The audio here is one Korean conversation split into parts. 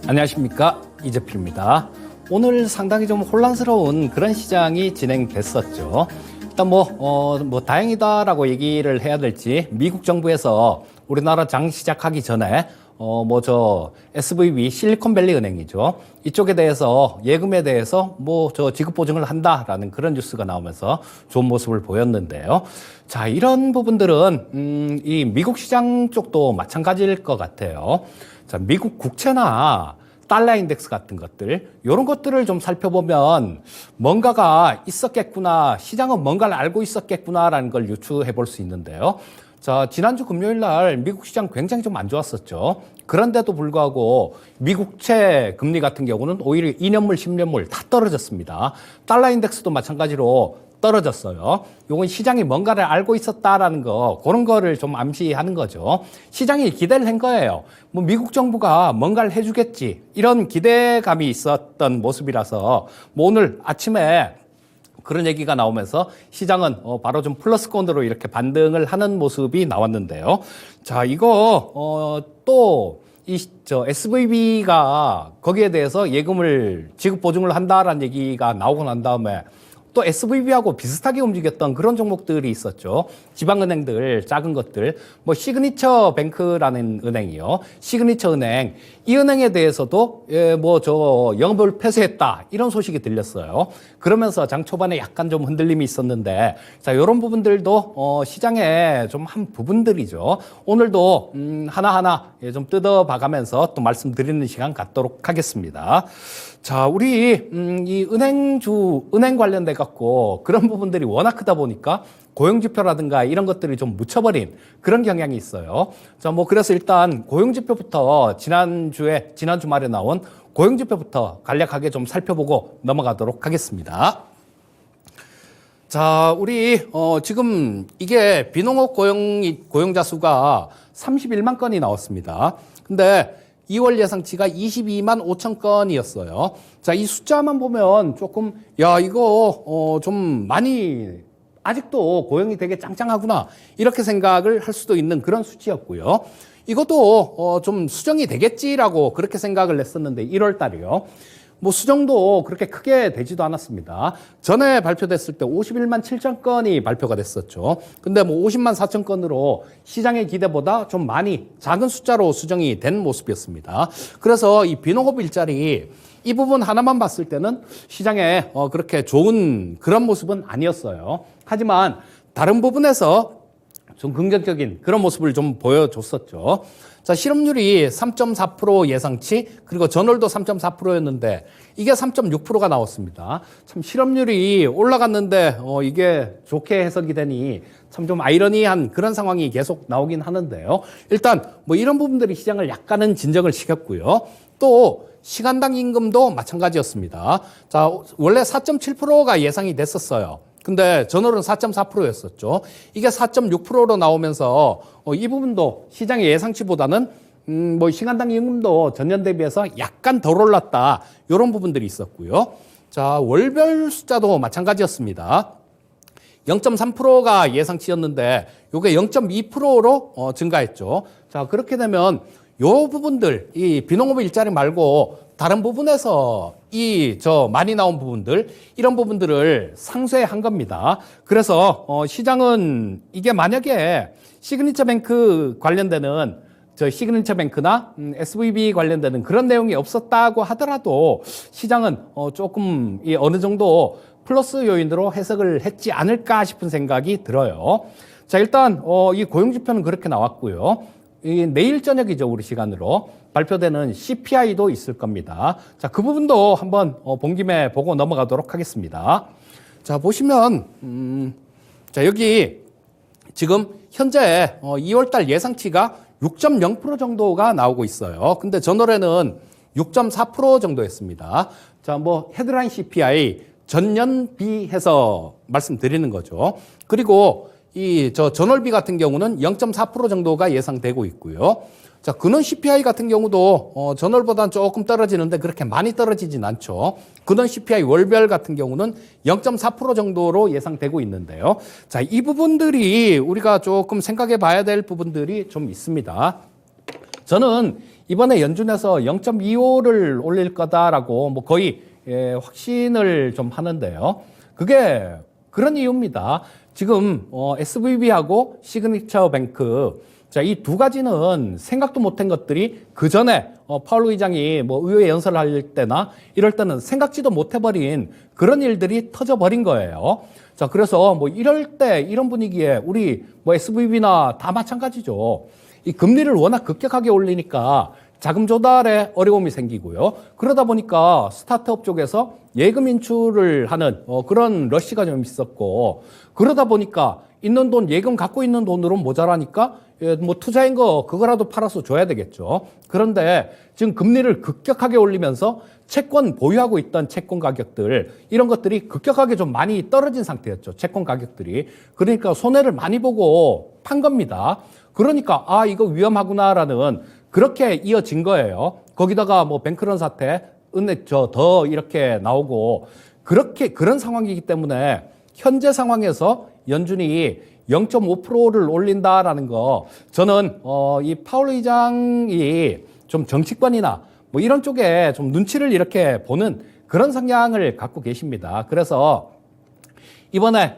안녕하십니까, 이재필입니다. 오늘 상당히 좀 혼란스러운 그런 시장이 진행됐었죠. 일단 다행이다라고 얘기를 해야 될지, 미국 정부에서 우리나라 장 시작하기 전에 SVB 실리콘밸리 은행이죠. 이쪽에 대해서 예금에 대해서 지급 보증을 한다라는 그런 뉴스가 나오면서 좋은 모습을 보였는데요. 자, 이런 부분들은 이 미국 시장 쪽도 마찬가지일 것 같아요. 자, 미국 국채나 달러 인덱스 같은 것들, 이런 것들을 좀 살펴보면 뭔가가 있었겠구나, 시장은 뭔가를 알고 있었겠구나라는 걸 유추해 볼 수 있는데요. 자, 지난주 금요일 날 미국 시장 굉장히 좀 안 좋았었죠. 그런데도 불구하고 미국채 금리 같은 경우는 오히려 2년물, 10년물 다 떨어졌습니다. 달러 인덱스도 마찬가지로 떨어졌어요. 이건 시장이 뭔가를 알고 있었다라는 거, 그런 거를 좀 암시하는 거죠. 시장이 기대를 한 거예요. 미국 정부가 뭔가를 해주겠지, 이런 기대감이 있었던 모습이라서 오늘 아침에 그런 얘기가 나오면서 시장은 바로 좀 플러스권으로 이렇게 반등을 하는 모습이 나왔는데요. 자, 이거 SVB가 거기에 대해서 예금을 지급 보증을 한다라는 얘기가 나오고 난 다음에 또 SVB하고 비슷하게 움직였던 그런 종목들이 있었죠. 지방은행들, 작은 것들, 시그니처 뱅크라는 은행이요. 시그니처 은행, 이 은행에 대해서도 영업을 폐쇄했다, 이런 소식이 들렸어요. 그러면서 장 초반에 약간 좀 흔들림이 있었는데, 자, 이런 부분들도 시장에 좀 한 부분들이죠. 오늘도 하나하나 좀 뜯어봐가면서 또 말씀드리는 시간 갖도록 하겠습니다. 자, 우리 이 은행 관련돼 갖고 그런 부분들이 워낙 크다 보니까 고용지표라든가 이런 것들이 좀 묻혀버린 그런 경향이 있어요. 자, 그래서 일단 고용지표부터 지난 주말에 나온 고용지표부터 간략하게 좀 살펴보고 넘어가도록 하겠습니다. 자, 우리 지금 이게 비농업 고용자 수가 31만 건이 나왔습니다. 근데 2월 예상치가 22만 5천 건이었어요. 자, 이 숫자만 보면 조금, 이거 좀 많이, 아직도 고용이 되게 짱짱하구나, 이렇게 생각을 할 수도 있는 그런 수치였고요. 이것도 좀 수정이 되겠지라고 그렇게 생각을 했었는데, 1월 달이요. 수정도 그렇게 크게 되지도 않았습니다. 전에 발표됐을 때 51만 7천 건이 발표가 됐었죠. 근데 50만 4천 건으로 시장의 기대보다 좀 많이 작은 숫자로 수정이 된 모습이었습니다. 그래서 이 비농업 일자리, 이 부분 하나만 봤을 때는 시장에 그렇게 좋은 그런 모습은 아니었어요. 하지만 다른 부분에서 좀 긍정적인 그런 모습을 좀 보여줬었죠. 자, 실업률이 3.4% 예상치, 그리고 전월도 3.4%였는데 이게 3.6%가 나왔습니다. 참 실업률이 올라갔는데 이게 좋게 해석이 되니 참 좀 아이러니한 그런 상황이 계속 나오긴 하는데요. 일단 이런 부분들이 시장을 약간은 진정을 시켰고요. 또 시간당 임금도 마찬가지였습니다. 자, 원래 4.7%가 예상이 됐었어요. 근데 전월은 4.4%였었죠. 이게 4.6%로 나오면서 이 부분도 시장의 예상치보다는 시간당 임금도 전년 대비해서 약간 덜 올랐다, 이런 부분들이 있었고요. 자, 월별 숫자도 마찬가지였습니다. 0.3%가 예상치였는데 이게 0.2%로 증가했죠. 자, 그렇게 되면 요 부분들, 이 비농업 일자리 말고 다른 부분에서 많이 나온 부분들, 이런 부분들을 상쇄한 겁니다. 그래서 시장은 이게 만약에 시그니처 뱅크 관련되는 시그니처 뱅크나 SVB 관련되는 그런 내용이 없었다고 하더라도 시장은 조금 어느 정도 플러스 요인으로 해석을 했지 않을까 싶은 생각이 들어요. 자, 일단 이 고용지표는 그렇게 나왔고요. 내일 저녁이죠, 우리 시간으로 발표되는 CPI도 있을 겁니다. 자, 그 부분도 한번 본 김에 보고 넘어가도록 하겠습니다. 자, 보시면 자, 여기 지금 현재 2월달 예상치가 6.0% 정도가 나오고 있어요. 근데 전월에는 6.4% 정도였습니다. 자, 헤드라인 CPI 전년 비해서 말씀드리는 거죠. 그리고 전월비 같은 경우는 0.4% 정도가 예상되고 있고요. 자, 근원 CPI 같은 경우도 전월보다는 조금 떨어지는데 그렇게 많이 떨어지진 않죠. 근원 CPI 월별 같은 경우는 0.4% 정도로 예상되고 있는데요. 자, 이 부분들이 우리가 조금 생각해 봐야 될 부분들이 좀 있습니다. 저는 이번에 연준에서 0.25를 올릴 거다라고 뭐 거의 확신을 좀 하는데요. 그게 그런 이유입니다. 지금 SVB하고 시그니처 뱅크, 자, 이 두 가지는 생각도 못한 것들이 그 전에 파월 의장이 뭐 의회 연설을 할 때나 이럴 때는 생각지도 못해버린 그런 일들이 터져버린 거예요. 자, 그래서 뭐 이럴 때 이런 분위기에 우리 뭐 SVB나 다 마찬가지죠. 이 금리를 워낙 급격하게 올리니까 자금 조달에 어려움이 생기고요. 그러다 보니까 스타트업 쪽에서 예금 인출을 하는 그런 러시가 좀 있었고, 그러다 보니까 있는 돈, 예금 갖고 있는 돈으로 모자라니까 뭐 투자인 거 그거라도 팔아서 줘야 되겠죠. 그런데 지금 금리를 급격하게 올리면서 채권 보유하고 있던 채권 가격들, 이런 것들이 급격하게 좀 많이 떨어진 상태였죠. 채권 가격들이. 그러니까 손해를 많이 보고 판 겁니다. 그러니까 아, 이거 위험하구나라는 그렇게 이어진 거예요. 거기다가 뭐 뱅크런 사태, 은행 더 이렇게 나오고 그런 상황이기 때문에 현재 상황에서 연준이 0.5%를 올린다라는 거, 저는 이 파월 의장이 좀 정치권이나 뭐 이런 쪽에 좀 눈치를 이렇게 보는 그런 성향을 갖고 계십니다. 그래서 이번에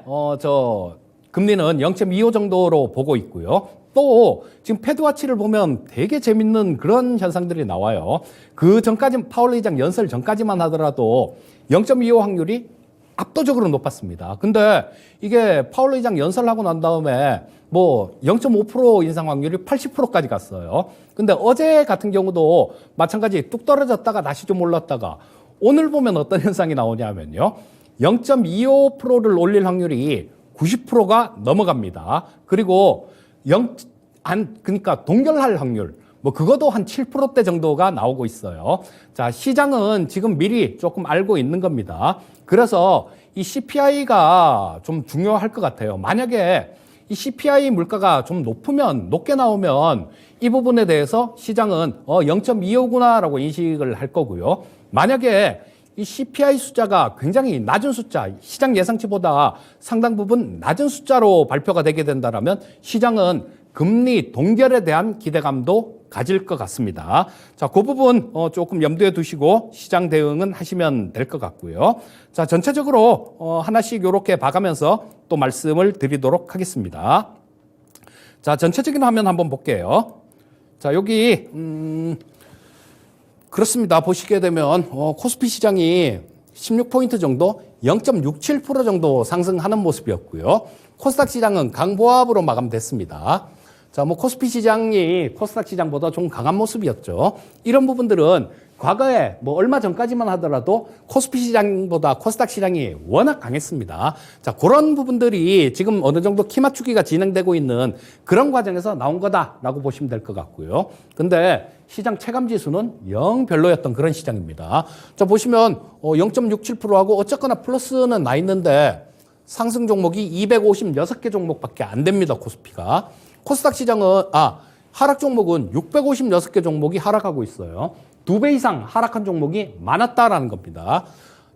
금리는 0.25 정도로 보고 있고요. 또 지금 패드와치를 보면 되게 재밌는 그런 현상들이 나와요. 그 전까지 파월 의장 연설 전까지만 하더라도 0.25 확률이 압도적으로 높았습니다. 근데 이게 파월 의장 연설하고 난 다음에 뭐 0.5% 인상 확률이 80%까지 갔어요. 근데 어제 같은 경우도 마찬가지 뚝 떨어졌다가 다시 좀 올랐다가 오늘 보면 어떤 현상이 나오냐면요. 0.25%를 올릴 확률이 90%가 넘어갑니다. 그리고 그러니까 동결할 확률, 뭐 그것도 한 7%대 정도가 나오고 있어요. 자, 시장은 지금 미리 조금 알고 있는 겁니다. 그래서 이 CPI가 좀 중요할 것 같아요. 만약에 이 CPI 물가가 좀 높게 나오면 이 부분에 대해서 시장은 0.25구나라고 인식을 할 거고요. 만약에 이 CPI 숫자가 굉장히 낮은 숫자, 시장 예상치보다 상당 부분 낮은 숫자로 발표가 되게 된다면 시장은 금리 동결에 대한 기대감도 가질 것 같습니다. 자, 그 부분 조금 염두에 두시고 시장 대응은 하시면 될 것 같고요. 자, 전체적으로 하나씩 이렇게 봐가면서 또 말씀을 드리도록 하겠습니다. 자, 전체적인 화면 한번 볼게요. 자, 여기 그렇습니다. 보시게 되면 코스피 시장이 16포인트 정도, 0.67% 정도 상승하는 모습이었고요. 코스닥 시장은 강보합으로 마감됐습니다. 자, 뭐 코스피 시장이 코스닥 시장보다 좀 강한 모습이었죠. 이런 부분들은 과거에 뭐 얼마 전까지만 하더라도 코스피 시장보다 코스닥 시장이 워낙 강했습니다. 자, 그런 부분들이 지금 어느 정도 키 맞추기가 진행되고 있는 그런 과정에서 나온 거다라고 보시면 될 것 같고요. 근데 시장 체감 지수는 영 별로였던 그런 시장입니다. 자, 보시면 0.67%하고 어쨌거나 플러스는 나 있는데 상승 종목이 256개 종목밖에 안 됩니다. 코스피가. 코스닥 시장은 하락 종목은 656개 종목이 하락하고 있어요. 2배 이상 하락한 종목이 많았다라는 겁니다.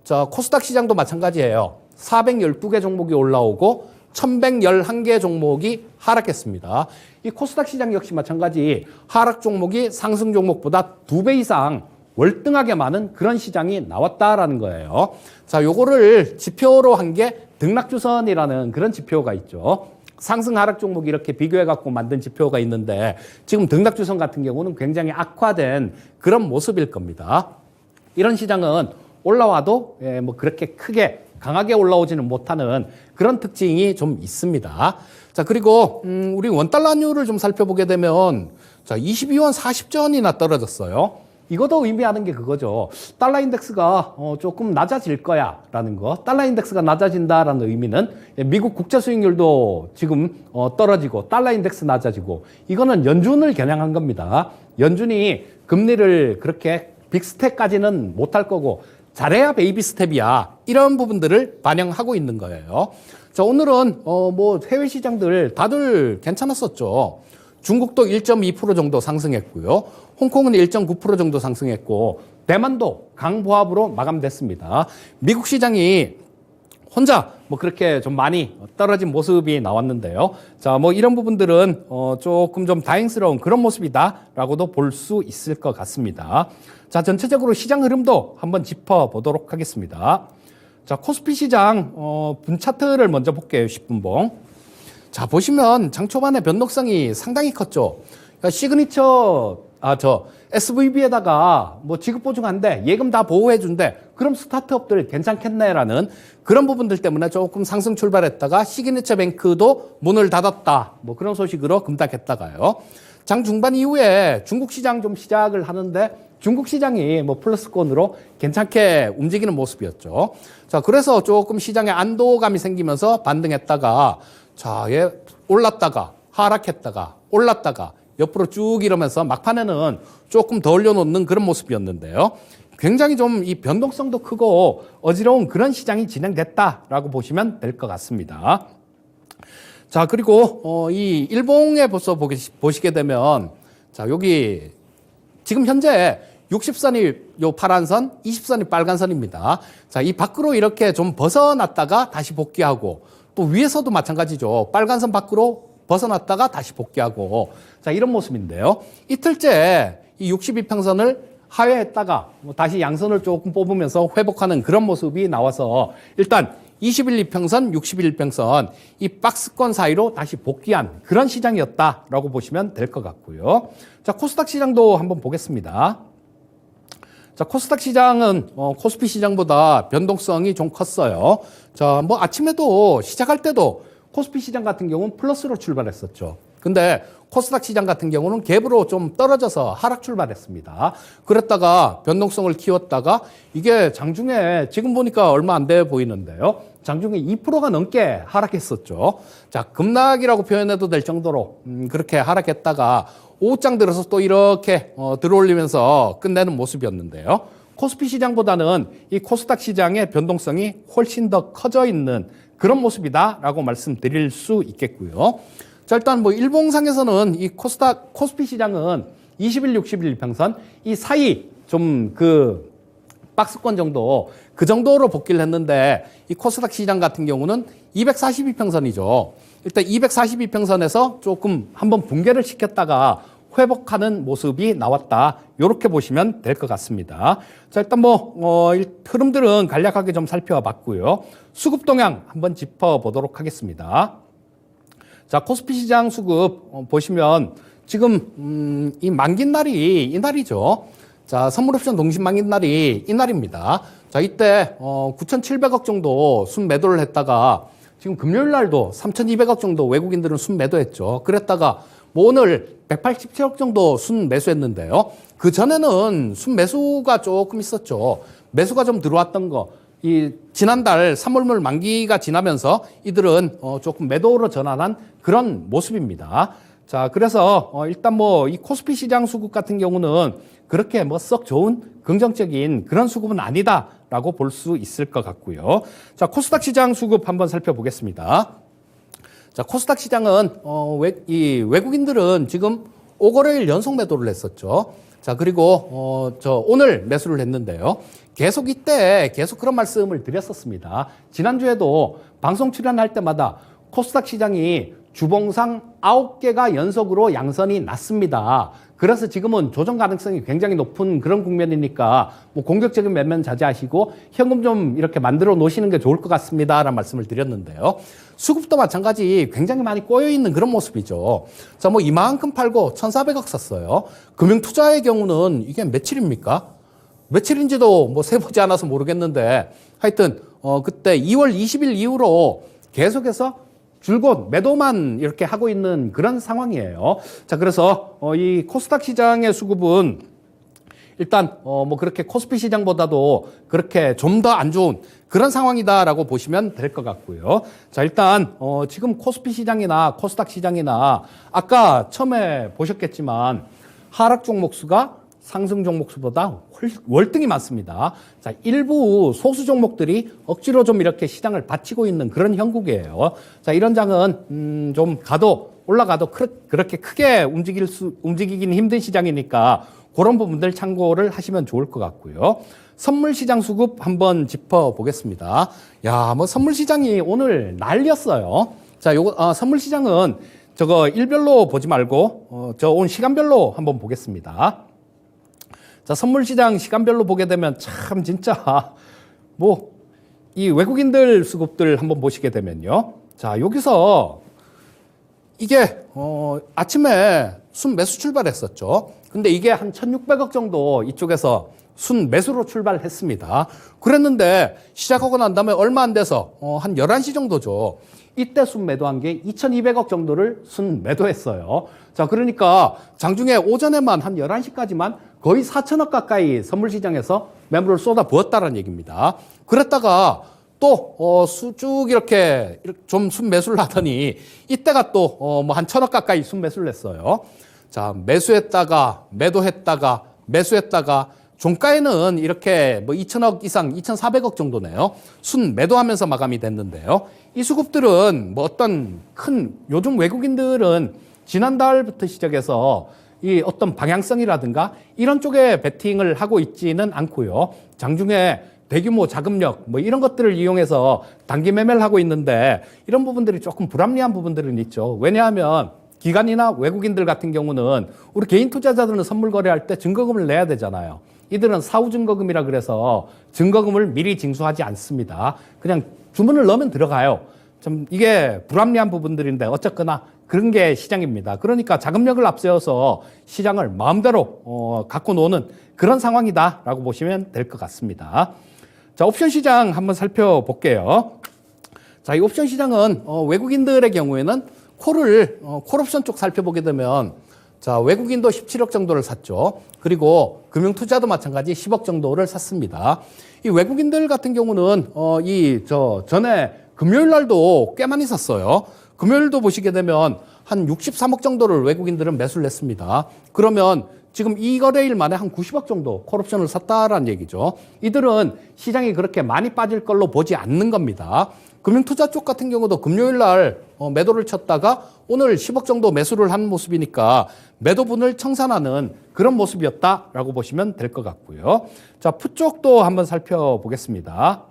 자, 코스닥 시장도 마찬가지예요. 412개 종목이 올라오고 1111개 종목이 하락했습니다. 이 코스닥 시장 역시 마찬가지 하락 종목이 상승 종목보다 2배 이상 월등하게 많은 그런 시장이 나왔다라는 거예요. 자, 요거를 지표로 한 게 등락주선이라는 그런 지표가 있죠. 상승 하락 종목 이렇게 비교해 갖고 만든 지표가 있는데 지금 등락주선 같은 경우는 굉장히 악화된 그런 모습일 겁니다. 이런 시장은 올라와도 뭐 그렇게 크게 강하게 올라오지는 못하는 그런 특징이 좀 있습니다. 자, 그리고 우리 원달러 환율을 좀 살펴보게 되면 자, 22원 40전이나 떨어졌어요. 이것도 의미하는 게 그거죠. 달러 인덱스가 조금 낮아질 거야 라는 거. 달러 인덱스가 낮아진다라는 의미는 미국 국채 수익률도 지금 떨어지고 달러 인덱스 낮아지고 이거는 연준을 겨냥한 겁니다. 연준이 금리를 그렇게 빅스텝까지는 못할 거고 잘해야 베이비 스텝이야. 이런 부분들을 반영하고 있는 거예요. 자, 오늘은 뭐 해외 시장들 다들 괜찮았었죠. 중국도 1.2% 정도 상승했고요. 홍콩은 1.9% 정도 상승했고 대만도 강보합으로 마감됐습니다. 미국 시장이 혼자 뭐 그렇게 좀 많이 떨어진 모습이 나왔는데요. 자, 뭐 이런 부분들은 조금 좀 다행스러운 그런 모습이다라고도 볼 수 있을 것 같습니다. 자, 전체적으로 시장 흐름도 한번 짚어보도록 하겠습니다. 자, 코스피 시장 분 차트를 먼저 볼게요. 10분봉. 자, 보시면 장 초반에 변동성이 상당히 컸죠. 그러니까 시그니처 SVB에다가 뭐 지급 보증한데 예금 다 보호해 준대. 그럼 스타트업들 괜찮겠네라는 그런 부분들 때문에 조금 상승 출발했다가 시그니처 뱅크도 문을 닫았다. 뭐 그런 소식으로 급락했다가요. 장 중반 이후에 중국 시장 좀 시작을 하는데 중국 시장이 뭐 플러스권으로 괜찮게 움직이는 모습이었죠. 자, 그래서 조금 시장에 안도감이 생기면서 반등했다가 자, 예, 올랐다가 하락했다가 올랐다가 옆으로 쭉 이러면서 막판에는 조금 더 올려놓는 그런 모습이었는데요. 굉장히 좀 이 변동성도 크고 어지러운 그런 시장이 진행됐다라고 보시면 될 것 같습니다. 자, 그리고 이 일봉에 벌써 보시게 되면 자, 여기 지금 현재 60선이 요 파란 선, 20선이 빨간 선입니다. 자, 이 밖으로 이렇게 좀 벗어났다가 다시 복귀하고 또 위에서도 마찬가지죠. 빨간 선 밖으로 벗어났다가 다시 복귀하고 자, 이런 모습인데요. 이틀째 이 62평선을 하회했다가 다시 양선을 조금 뽑으면서 회복하는 그런 모습이 나와서 일단 21이평선, 61평선 이 박스권 사이로 다시 복귀한 그런 시장이었다라고 보시면 될 것 같고요. 자, 코스닥 시장도 한번 보겠습니다. 자, 코스닥 시장은 코스피 시장보다 변동성이 좀 컸어요. 자, 뭐 아침에도 시작할 때도 코스피 시장 같은 경우는 플러스로 출발했었죠. 근데 코스닥 시장 같은 경우는 갭으로 좀 떨어져서 하락 출발했습니다. 그랬다가 변동성을 키웠다가 이게 장중에 지금 보니까 얼마 안 돼 보이는데요. 장중에 2%가 넘게 하락했었죠. 자, 급락이라고 표현해도 될 정도로 그렇게 하락했다가 오후장 들어서 또 이렇게 들어올리면서 끝내는 모습이었는데요. 코스피 시장보다는 이 코스닥 시장의 변동성이 훨씬 더 커져 있는 그런 모습이다라고 말씀드릴 수 있겠고요. 자, 일단 뭐 일봉상에서는 이 코스피 시장은 20일, 60일 평선 이 사이 좀 그 박스권 정도 그 정도로 복귀를 했는데 이 코스닥 시장 같은 경우는 242평선이죠. 일단 242평선에서 조금 한번 붕괴를 시켰다가 회복하는 모습이 나왔다. 이렇게 보시면 될 것 같습니다. 자, 일단 뭐 흐름들은 간략하게 좀 살펴봤고요. 수급 동향 한번 짚어보도록 하겠습니다. 자, 코스피 시장 수급 보시면 지금 이 만기 날이 이날이죠. 자, 선물옵션 동시 만기 날이 이날입니다. 자, 이때 9,700억 정도 순매도를 했다가 지금 금요일 날도 3,200억 정도 외국인들은 순매도했죠. 그랬다가 뭐 오늘 187억 정도 순매수했는데요. 그 전에는 순매수가 조금 있었죠. 매수가 좀 들어왔던 거. 이 지난달 3월물 만기가 지나면서 이들은 조금 매도로 전환한 그런 모습입니다. 자, 그래서 일단 뭐 이 코스피 시장 수급 같은 경우는 그렇게 뭐 썩 좋은 긍정적인 그런 수급은 아니다라고 볼 수 있을 것 같고요. 자, 코스닥 시장 수급 한번 살펴보겠습니다. 자, 코스닥 시장은 이 외국인들은 지금 5거래일 연속 매도를 했었죠. 자, 그리고 오늘 매수를 했는데요. 계속 이때 계속 그런 말씀을 드렸었습니다. 지난주에도 방송 출연할 때마다 코스닥 시장이 주봉상 9개가 연속으로 양선이 났습니다. 그래서 지금은 조정 가능성이 굉장히 높은 그런 국면이니까 뭐 공격적인 매매는 자제하시고 현금 좀 이렇게 만들어 놓으시는 게 좋을 것 같습니다라는 말씀을 드렸는데요. 수급도 마찬가지 굉장히 많이 꼬여 있는 그런 모습이죠. 자, 뭐 이만큼 팔고 1,400억 샀어요. 금융투자의 경우는 이게 며칠입니까? 며칠인지도 뭐 세보지 않아서 모르겠는데 하여튼 그때 2월 20일 이후로 계속해서 줄곧 매도만 이렇게 하고 있는 그런 상황이에요. 자, 그래서 이 코스닥 시장의 수급은 일단 뭐 그렇게 코스피 시장보다도 그렇게 좀 더 안 좋은 그런 상황이다라고 보시면 될 것 같고요. 자, 일단 지금 코스피 시장이나 코스닥 시장이나 아까 처음에 보셨겠지만 하락 종목 수가 상승 종목 수보다 월등히 많습니다. 자, 일부 소수 종목들이 억지로 좀 이렇게 시장을 받치고 있는 그런 형국이에요. 자, 이런 장은 좀 올라가도 그렇게 크게 움직이긴 힘든 시장이니까 그런 부분들 참고를 하시면 좋을 것 같고요. 선물시장 수급 한번 짚어보겠습니다. 야, 뭐 선물시장이 오늘 난리였어요. 자, 요거, 선물시장은 저거 일별로 보지 말고, 저 온 시간별로 한번 보겠습니다. 자, 선물시장 시간별로 보게 되면 참 진짜, 뭐, 이 외국인들 수급들 한번 보시게 되면요. 자, 여기서 이게, 아침에 순 매수 출발했었죠. 근데 이게 한 1,600억 정도 이쪽에서 순 매수로 출발했습니다. 그랬는데 시작하고 난 다음에 얼마 안 돼서 한 11시 정도죠. 이때 순 매도한 게 2,200억 정도를 순 매도했어요. 자, 그러니까 장중에 오전에만 한 11시까지만 거의 4천억 가까이 선물시장에서 매물을 쏟아 부었다는 얘기입니다. 그랬다가 또 쭉 이렇게 좀 순매수를 하더니 이때가 또 뭐 한 1,000억 가까이 순매수를 했어요. 자, 매수했다가 매도했다가 매수했다가 종가에는 이렇게 뭐 2,000억 이상 2,400억 정도네요. 순 매도하면서 마감이 됐는데요. 이 수급들은 뭐 어떤 큰 요즘 외국인들은 지난달부터 시작해서 이 어떤 방향성이라든가 이런 쪽에 베팅을 하고 있지는 않고요. 장중에 대규모 자금력 뭐 이런 것들을 이용해서 단기 매매를 하고 있는데 이런 부분들이 조금 불합리한 부분들은 있죠. 왜냐하면 기관이나 외국인들 같은 경우는 우리 개인 투자자들은 선물 거래할 때 증거금을 내야 되잖아요. 이들은 사후 증거금이라 그래서 증거금을 미리 징수하지 않습니다. 그냥 주문을 넣으면 들어가요. 좀 이게 불합리한 부분들인데 어쨌거나 그런 게 시장입니다. 그러니까 자금력을 앞세워서 시장을 마음대로 갖고 노는 그런 상황이다라고 보시면 될 것 같습니다. 자, 옵션 시장 한번 살펴볼게요. 자, 이 옵션 시장은 외국인들의 경우에는 콜옵션 쪽 살펴보게 되면 자, 외국인도 17억 정도를 샀죠. 그리고 금융투자도 마찬가지 10억 정도를 샀습니다. 이 외국인들 같은 경우는 전에 금요일 날도 꽤 많이 샀어요. 금요일도 보시게 되면 한 63억 정도를 외국인들은 매수를 했습니다. 그러면 지금 이 거래일 만에 한 90억 정도 콜옵션을 샀다라는 얘기죠. 이들은 시장이 그렇게 많이 빠질 걸로 보지 않는 겁니다. 금융투자 쪽 같은 경우도 금요일 날 매도를 쳤다가 오늘 10억 정도 매수를 한 모습이니까 매도분을 청산하는 그런 모습이었다라고 보시면 될 것 같고요. 자, 풋 쪽도 한번 살펴보겠습니다.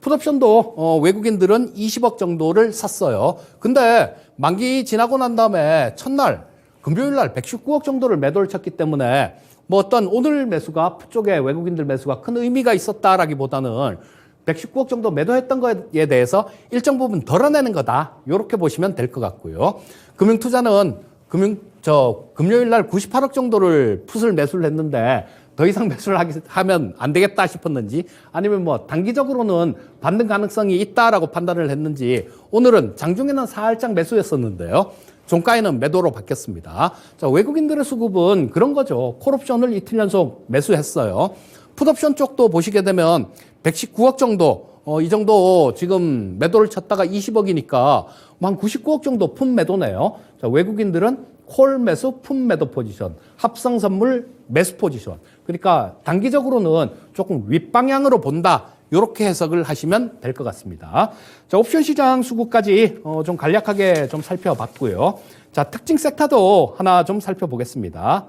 풋옵션도 외국인들은 20억 정도를 샀어요. 근데 만기 지나고 난 다음에 첫날 금요일 날 119억 정도를 매도를 쳤기 때문에 뭐 어떤 오늘 매수가 풋 쪽에 외국인들 매수가 큰 의미가 있었다라기보다는 119억 정도 매도했던 거에 대해서 일정 부분 덜어내는 거다. 이렇게 보시면 될 것 같고요. 금융투자는 금요일 날 98억 정도를 풋을 매수를 했는데 더 이상 매수를 하면 안 되겠다 싶었는지 아니면 뭐 단기적으로는 받는 가능성이 있다라고 판단을 했는지 오늘은 장중에는 살짝 매수했었는데요. 종가에는 매도로 바뀌었습니다. 자, 외국인들의 수급은 그런 거죠. 콜옵션을 이틀 연속 매수했어요. 풋옵션 쪽도 보시게 되면 119억 정도, 이 정도 지금 매도를 쳤다가 20억이니까 한 99억 정도 풋 매도네요. 자, 외국인들은 콜 매수, 풋 매도 포지션, 합성 선물 매수 포지션. 그러니까 단기적으로는 조금 윗방향으로 본다. 이렇게 해석을 하시면 될 것 같습니다. 자, 옵션 시장 수급까지 좀 간략하게 좀 살펴봤고요. 자, 특징 섹터도 하나 좀 살펴보겠습니다.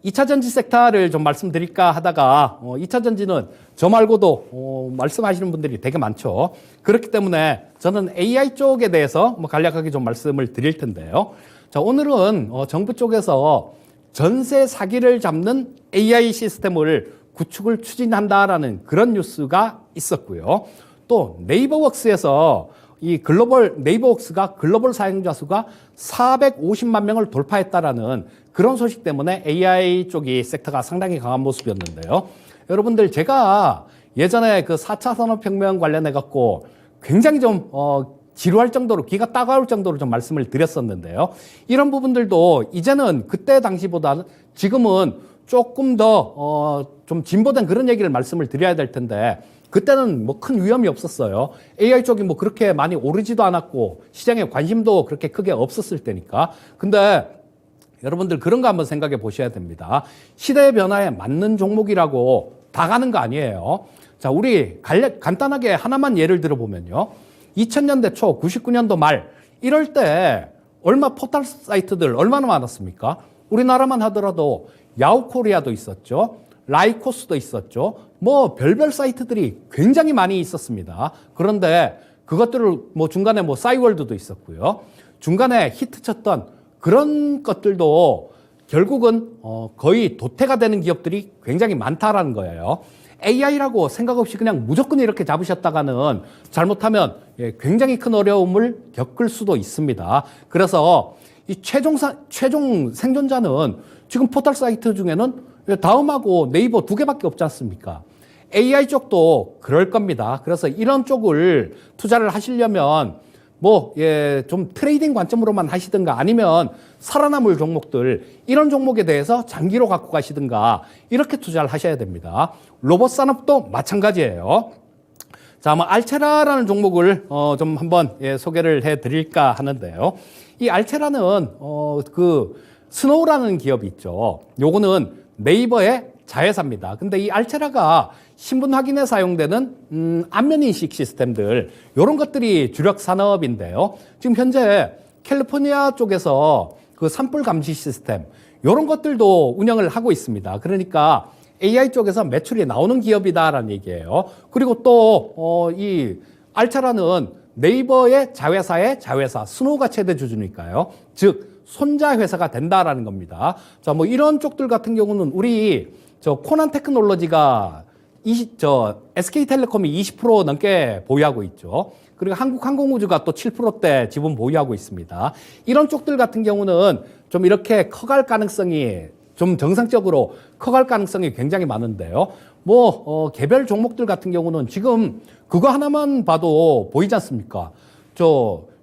2차 전지 섹터를 좀 말씀드릴까 하다가 2차 전지는 저 말고도 말씀하시는 분들이 되게 많죠. 그렇기 때문에 저는 AI 쪽에 대해서 간략하게 좀 말씀을 드릴 텐데요. 자, 오늘은 정부 쪽에서 전세 사기를 잡는 AI 시스템을 구축을 추진한다라는 그런 뉴스가 있었고요. 또 네이버웍스에서 네이버웍스가 글로벌 사용자 수가 450만 명을 돌파했다라는 그런 소식 때문에 AI 쪽이 섹터가 상당히 강한 모습이었는데요. 여러분들 제가 예전에 그 4차 산업혁명 관련해 갖고 굉장히 좀 지루할 정도로 기가 따가울 정도로 좀 말씀을 드렸었는데요. 이런 부분들도 이제는 그때 당시보다는 지금은 조금 더 좀 진보된 그런 얘기를 말씀을 드려야 될 텐데 그때는 뭐 큰 위험이 없었어요. AI 쪽이 뭐 그렇게 많이 오르지도 않았고 시장에 관심도 그렇게 크게 없었을 때니까. 근데 여러분들 그런 거 한번 생각해 보셔야 됩니다. 시대의 변화에 맞는 종목이라고 다 가는 거 아니에요. 자, 우리 간단하게 하나만 예를 들어보면요. 2000년대 초, 99년도 말 이럴 때 포털 사이트들 얼마나 많았습니까? 우리나라만 하더라도 야후코리아도 있었죠. 라이코스도 있었죠. 뭐 별별 사이트들이 굉장히 많이 있었습니다. 그런데 그것들을 뭐 중간에 뭐 싸이월드도 있었고요. 중간에 히트쳤던 그런 것들도 결국은 거의 도태가 되는 기업들이 굉장히 많다라는 거예요. AI라고 생각 없이 그냥 무조건 이렇게 잡으셨다가는 잘못하면 굉장히 큰 어려움을 겪을 수도 있습니다. 그래서 이 최종 생존자는 지금 포털 사이트 중에는 다음하고 네이버 두 개밖에 없지 않습니까? AI 쪽도 그럴 겁니다. 그래서 이런 쪽을 투자를 하시려면 좀 트레이딩 관점으로만 하시든가 아니면 살아남을 종목들, 이런 종목에 대해서 장기로 갖고 가시든가 이렇게 투자를 하셔야 됩니다. 로봇 산업도 마찬가지예요. 자, 알체라라는 종목을 좀 한번 소개를 해 드릴까 하는데요. 이 알체라는 스노우라는 기업이 있죠. 요거는 네이버의 자회사입니다. 근데 이 알체라가 신분 확인에 사용되는 안면 인식 시스템들, 이런 것들이 주력 산업인데요. 지금 현재 캘리포니아 쪽에서 그 산불 감시 시스템, 이런 것들도 운영을 하고 있습니다. 그러니까 AI 쪽에서 매출이 나오는 기업이다라는 얘기예요. 그리고 또 이 알체라는 네이버의 자회사의 자회사, 스노우가 최대 주주니까요. 즉 손자 회사가 된다라는 겁니다. 자, 이런 쪽들 같은 경우는 우리 코난 테크놀로지가 SK텔레콤이 20% 넘게 보유하고 있죠. 그리고 한국항공우주가 또 7%대 지분 보유하고 있습니다. 이런 쪽들 같은 경우는 좀 이렇게 커갈 가능성이, 좀 정상적으로 커갈 가능성이 굉장히 많은데요. 개별 종목들 같은 경우는 지금 그거 하나만 봐도 보이지 않습니까?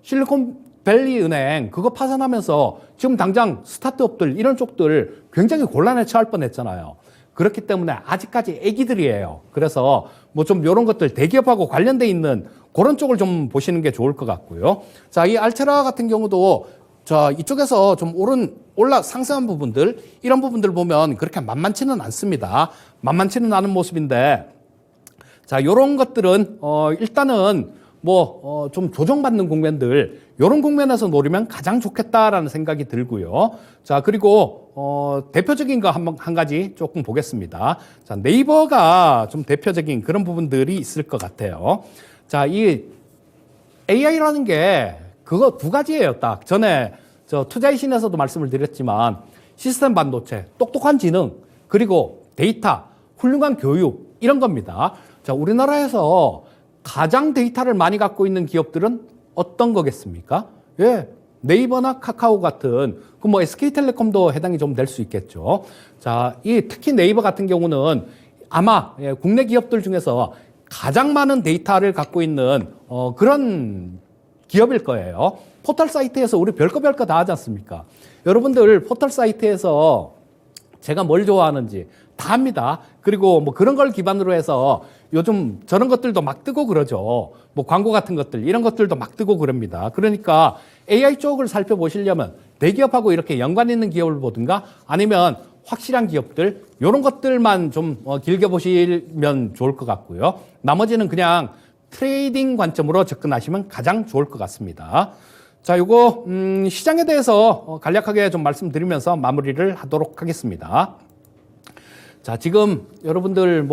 실리콘밸리 은행 그거 파산하면서 지금 당장 스타트업들 이런 쪽들 굉장히 곤란에 처할 뻔했잖아요. 그렇기 때문에 아직까지 애기들이에요. 그래서 좀 이런 것들 대기업하고 관련돼 있는 그런 쪽을 좀 보시는 게 좋을 것 같고요. 자, 이 알체라 같은 경우도 이쪽에서 좀 상승한 부분들, 이런 부분들 보면 그렇게 만만치는 않습니다. 만만치는 않은 모습인데, 자, 요런 것들은, 일단은 좀 조정받는 국면들, 요런 국면에서 노리면 가장 좋겠다라는 생각이 들고요. 자, 그리고, 대표적인 거 한 가지 조금 보겠습니다. 자, 네이버가 좀 대표적인 그런 부분들이 있을 것 같아요. 자, 이 AI라는 게 그거 두 가지예요. 딱 전에 투자의 신에서도 말씀을 드렸지만 시스템 반도체, 똑똑한 지능, 그리고 데이터, 훌륭한 교육, 이런 겁니다. 자, 우리나라에서 가장 데이터를 많이 갖고 있는 기업들은 어떤 거겠습니까? 네이버나 카카오 같은 SK텔레콤도 해당이 좀 될 수 있겠죠. 자, 특히 네이버 같은 경우는 아마 국내 기업들 중에서 가장 많은 데이터를 갖고 있는 그런 기업일 거예요. 포털 사이트에서 우리 별거 다 하지 않습니까? 여러분들 포털 사이트에서 제가 뭘 좋아하는지 다 합니다. 그리고 그런 걸 기반으로 해서 요즘 저런 것들도 막 뜨고 그러죠. 광고 같은 것들, 이런 것들도 막 뜨고 그럽니다. 그러니까 AI 쪽을 살펴보시려면 대기업하고 이렇게 연관 있는 기업을 보든가 아니면 확실한 기업들, 이런 것들만 좀 길게 보시면 좋을 것 같고요. 나머지는 그냥 트레이딩 관점으로 접근하시면 가장 좋을 것 같습니다. 자, 요거 시장에 대해서 간략하게 좀 말씀드리면서 마무리를 하도록 하겠습니다. 자, 지금 여러분들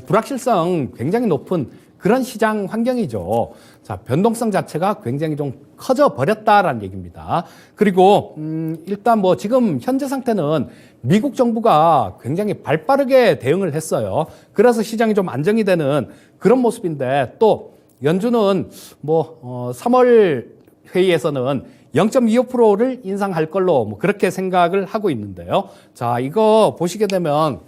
불확실성 굉장히 높은 그런 시장 환경이죠. 자, 변동성 자체가 굉장히 좀 커져 버렸다라는 얘기입니다. 그리고 일단 지금 현재 상태는 미국 정부가 굉장히 발빠르게 대응을 했어요. 그래서 시장이 좀 안정이 되는 그런 모습인데, 또 연준은 3월 회의에서는 0.25%를 인상할 걸로 그렇게 생각을 하고 있는데요. 자, 이거 보시게 되면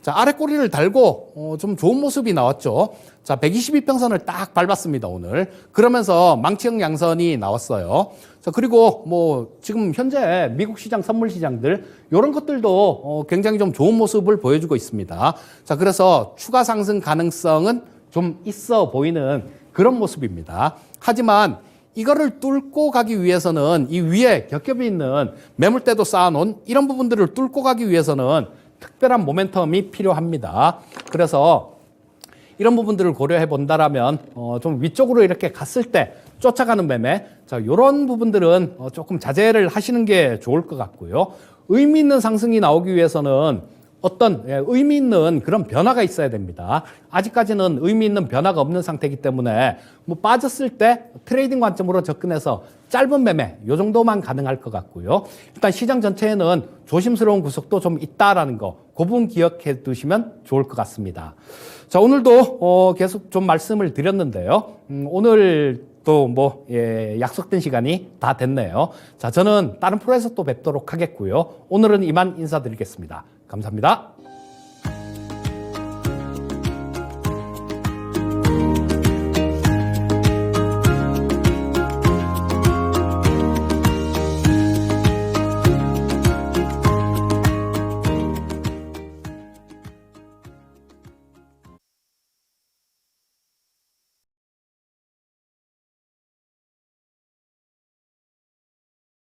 아래 꼬리를 달고 좀 좋은 모습이 나왔죠. 자, 122평선을 딱 밟았습니다, 오늘. 그러면서 망치형 양선이 나왔어요. 자, 그리고 지금 현재 미국 시장, 선물 시장들, 이런 것들도 굉장히 좀 좋은 모습을 보여주고 있습니다. 자, 그래서 추가 상승 가능성은 좀 있어 보이는 그런 모습입니다. 하지만 이거를 뚫고 가기 위해서는 이 위에 겹겹이 있는 매물대도 쌓아놓은 이런 부분들을 뚫고 가기 위해서는 특별한 모멘텀이 필요합니다. 그래서 이런 부분들을 고려해 본다라면 좀 위쪽으로 이렇게 갔을 때 쫓아가는 매매, 자, 이런 부분들은 조금 자제를 하시는 게 좋을 것 같고요. 의미 있는 상승이 나오기 위해서는 어떤 의미 있는 그런 변화가 있어야 됩니다. 아직까지는 의미 있는 변화가 없는 상태이기 때문에 뭐 빠졌을 때 트레이딩 관점으로 접근해서 짧은 매매 요 정도만 가능할 것 같고요. 일단 시장 전체에는 조심스러운 구석도 좀 있다라는 거, 그 부분 기억해 두시면 좋을 것 같습니다. 자, 오늘도 계속 좀 말씀을 드렸는데요. 오늘 또 약속된 시간이 다 됐네요. 자, 저는 다른 프로에서 또 뵙도록 하겠고요. 오늘은 이만 인사드리겠습니다. 감사합니다.